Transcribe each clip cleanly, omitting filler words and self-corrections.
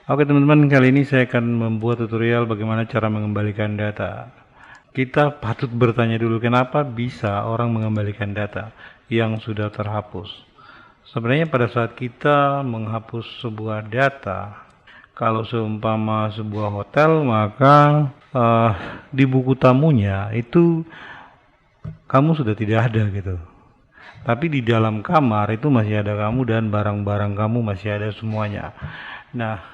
Oke teman-teman, kali ini saya akan membuat tutorial bagaimana cara mengembalikan data. Kita patut bertanya dulu kenapa bisa orang mengembalikan data yang sudah terhapus. Sebenarnya pada saat kita menghapus sebuah data, kalau seumpama sebuah hotel, maka di buku tamunya itu kamu sudah tidak ada gitu. Tapi di dalam kamar itu masih ada kamu dan barang-barang kamu masih ada semuanya. Nah,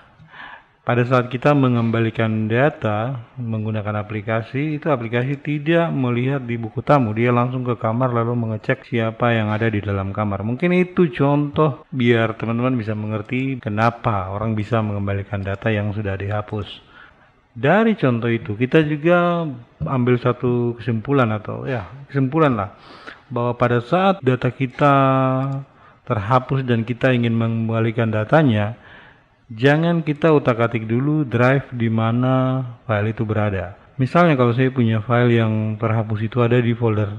pada saat kita mengembalikan data menggunakan aplikasi, itu aplikasi tidak melihat di buku tamu, dia langsung ke kamar lalu mengecek siapa yang ada di dalam kamar. Mungkin itu contoh biar teman-teman bisa mengerti kenapa orang bisa mengembalikan data yang sudah dihapus. Dari contoh itu kita juga ambil satu kesimpulan atau ya kesimpulan lah, bahwa pada saat data kita terhapus dan kita ingin mengembalikan datanya, jangan kita utak-atik dulu drive di mana file itu berada. Misalnya kalau saya punya file yang terhapus itu ada di folder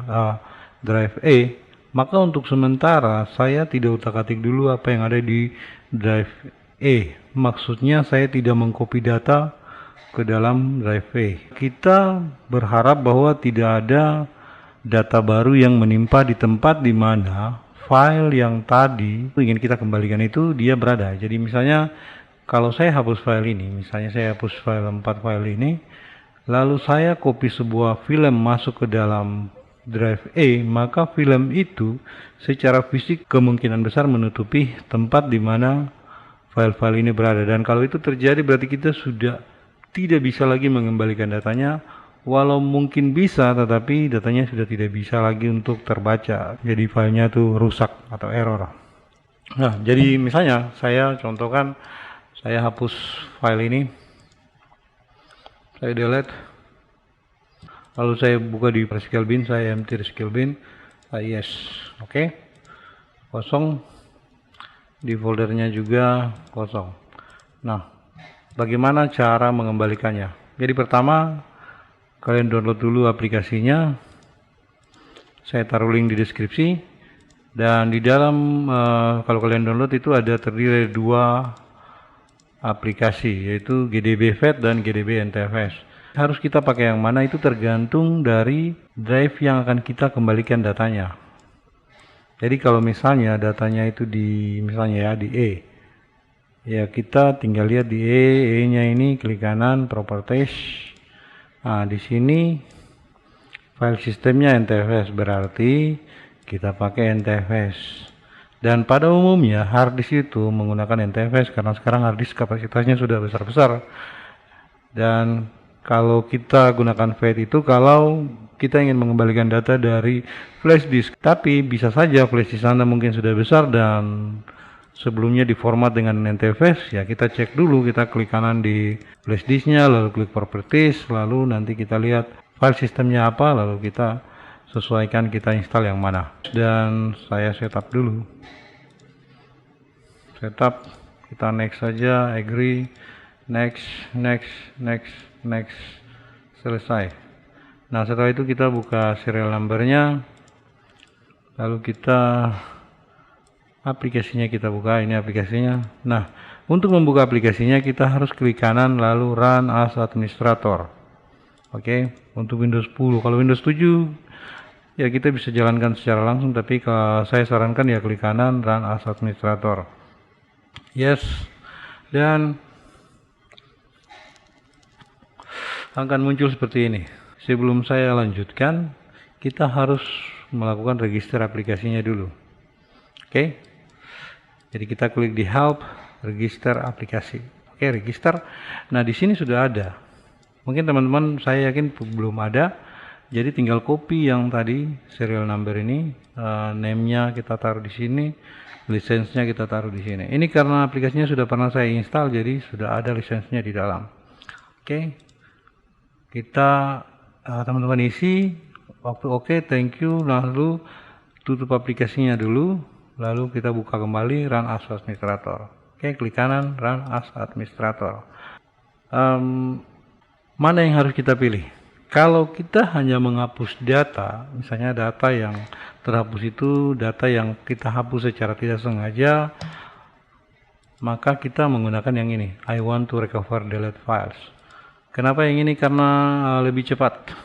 drive E, maka untuk sementara saya tidak utak-atik dulu apa yang ada di drive E. Maksudnya saya tidak mengcopy data ke dalam drive E. Kita berharap bahwa tidak ada data baru yang menimpa di tempat di mana file yang tadi ingin kita kembalikan itu dia berada. Jadi misalnya kalau saya hapus file ini, misalnya saya hapus file 4 file ini, lalu saya copy sebuah film masuk ke dalam drive E, maka film itu secara fisik kemungkinan besar menutupi tempat di mana file-file ini berada. Dan kalau itu terjadi berarti kita sudah tidak bisa lagi mengembalikan datanya, walau mungkin bisa tetapi datanya sudah tidak bisa lagi untuk terbaca. Jadi filenya tuh rusak atau error. Nah, jadi misalnya saya contohkan, saya hapus file ini, saya delete, lalu saya buka di SQL bin, saya empty SQL bin, yes, oke, kosong, di foldernya juga kosong. Nah, bagaimana cara mengembalikannya? Jadi pertama, kalian download dulu aplikasinya, saya taruh link di deskripsi, dan di dalam kalau kalian download itu ada terdiri dari 2 aplikasi, yaitu GDB Vet dan GDB NTFS. Harus kita pakai yang mana itu tergantung dari drive yang akan kita kembalikan datanya. Jadi kalau misalnya datanya itu di misalnya ya di E, ya kita tinggal lihat di E-nya ini klik kanan properties. Nah, di sini file sistemnya NTFS, berarti kita pakai NTFS. Dan pada umumnya harddisk itu menggunakan NTFS karena sekarang harddisk kapasitasnya sudah besar-besar. Dan kalau kita gunakan FAT itu kalau kita ingin mengembalikan data dari flash disk, tapi bisa saja flash disk Anda mungkin sudah besar dan sebelumnya diformat dengan NTFS, ya kita cek dulu, kita klik kanan di flash disknya, lalu klik properties, lalu nanti kita lihat file sistemnya apa, lalu kita sesuaikan kita install yang mana. Dan saya setup dulu, setup, kita next saja, agree, next, selesai. Nah setelah itu kita buka serial numbernya, lalu kita aplikasinya kita buka, ini aplikasinya. Nah untuk membuka aplikasinya kita harus klik kanan lalu run as administrator. Oke, untuk Windows 10. Kalau Windows 7 ya kita bisa jalankan secara langsung, tapi kalau saya sarankan ya klik kanan run as administrator. Yes, dan akan muncul seperti ini. Sebelum saya lanjutkan, kita harus melakukan register aplikasinya dulu. Oke, jadi kita klik di help, register aplikasi. Oke, register. Nah di sini sudah ada. Mungkin teman-teman saya yakin belum ada. Jadi tinggal copy yang tadi serial number ini, name-nya kita taruh di sini, lisensinya kita taruh di sini. Ini karena aplikasinya sudah pernah saya install, jadi sudah ada lisensinya di dalam. Oke, kita teman-teman isi, waktu oke, thank you, lalu tutup aplikasinya dulu, lalu kita buka kembali run as administrator. Oke, klik kanan run as administrator. Mana yang harus kita pilih? Kalau kita hanya menghapus data, misalnya data yang terhapus itu data yang kita hapus secara tidak sengaja, maka kita menggunakan yang ini, I want to recover delete files. Kenapa yang ini? Karena lebih cepat.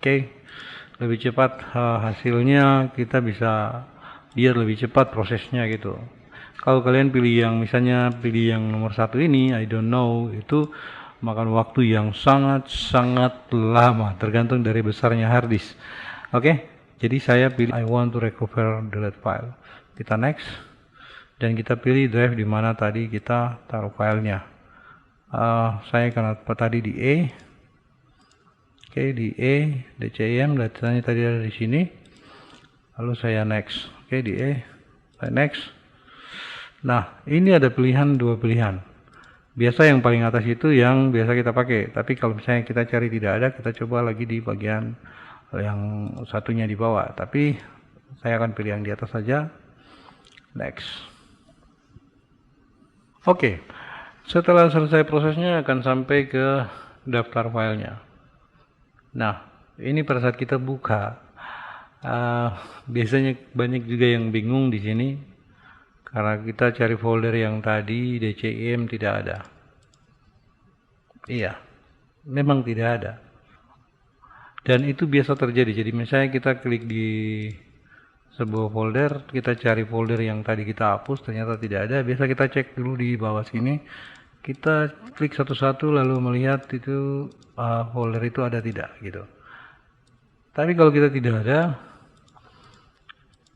Oke, lebih cepat hasilnya, kita bisa biar lebih cepat prosesnya gitu. Kalau kalian pilih yang misalnya pilih yang nomor 1 ini, I don't know, itu makan waktu yang sangat lama, tergantung dari besarnya hard disk. Oke, jadi saya pilih I want to recover delete file. Kita next, dan kita pilih drive di mana tadi kita taruh filenya. Saya karena tadi di E. Oke, di E, DCIM, datanya tadi ada di sini. Lalu saya next. Oke, di E, saya next. Nah, ini ada pilihan, 2 pilihan. Biasa yang paling atas itu yang biasa kita pakai. Tapi kalau misalnya kita cari tidak ada, kita coba lagi di bagian yang satunya di bawah. Tapi saya akan pilih yang di atas saja. Next. Oke, setelah selesai prosesnya akan sampai ke daftar filenya. Nah, ini pada saat kita buka, biasanya banyak juga yang bingung di sini karena kita cari folder yang tadi DCIM tidak ada. Iya, memang tidak ada. Dan itu biasa terjadi. Jadi misalnya kita klik di sebuah folder, kita cari folder yang tadi kita hapus, ternyata tidak ada. Biasa kita cek dulu di bawah sini, kita klik satu-satu lalu melihat itu folder itu ada tidak gitu. Tapi kalau kita tidak ada,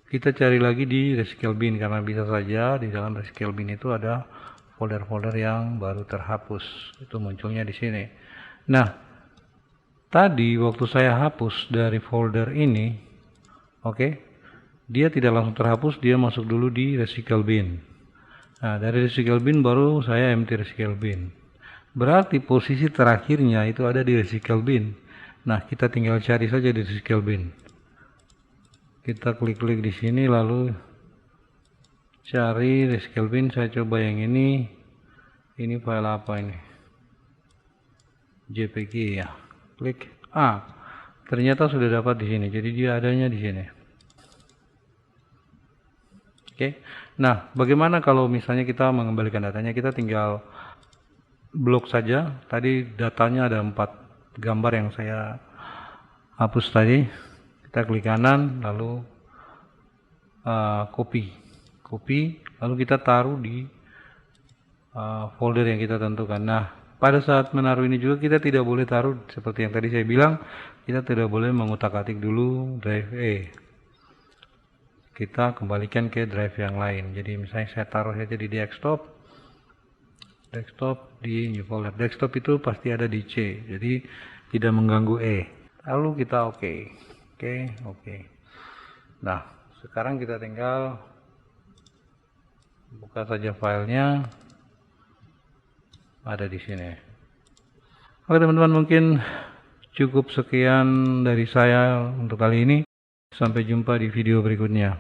kita cari lagi di recycle bin, karena bisa saja di dalam recycle bin itu ada folder-folder yang baru terhapus. Itu munculnya di sini. Nah, tadi waktu saya hapus dari folder ini, oke, dia tidak langsung terhapus, dia masuk dulu di recycle bin. Nah, dari recycle bin baru saya empty recycle bin. Berarti posisi terakhirnya itu ada di recycle bin. Nah, kita tinggal cari saja di recycle bin. Kita klik-klik di sini lalu cari recycle bin. Saya coba yang ini. Ini file apa ini? JPG ya. Klik. Ternyata sudah dapat di sini. Jadi dia adanya di sini. Oke. Nah, bagaimana kalau misalnya kita mengembalikan datanya? Kita tinggal blok saja. Tadi datanya ada 4 gambar yang saya hapus tadi. Kita klik kanan, lalu copy, lalu kita taruh di folder yang kita tentukan. Nah, pada saat menaruh ini juga kita tidak boleh taruh seperti yang tadi saya bilang. Kita tidak boleh mengutak-atik dulu drive E. Kita kembalikan ke drive yang lain. Jadi misalnya saya taruh saja di desktop di new folder. Desktop itu pasti ada di C, jadi tidak mengganggu E. Lalu kita oke. Nah, sekarang kita tinggal buka saja filenya, ada di sini. Oke teman-teman, mungkin cukup sekian dari saya untuk kali ini. Sampai jumpa di video berikutnya.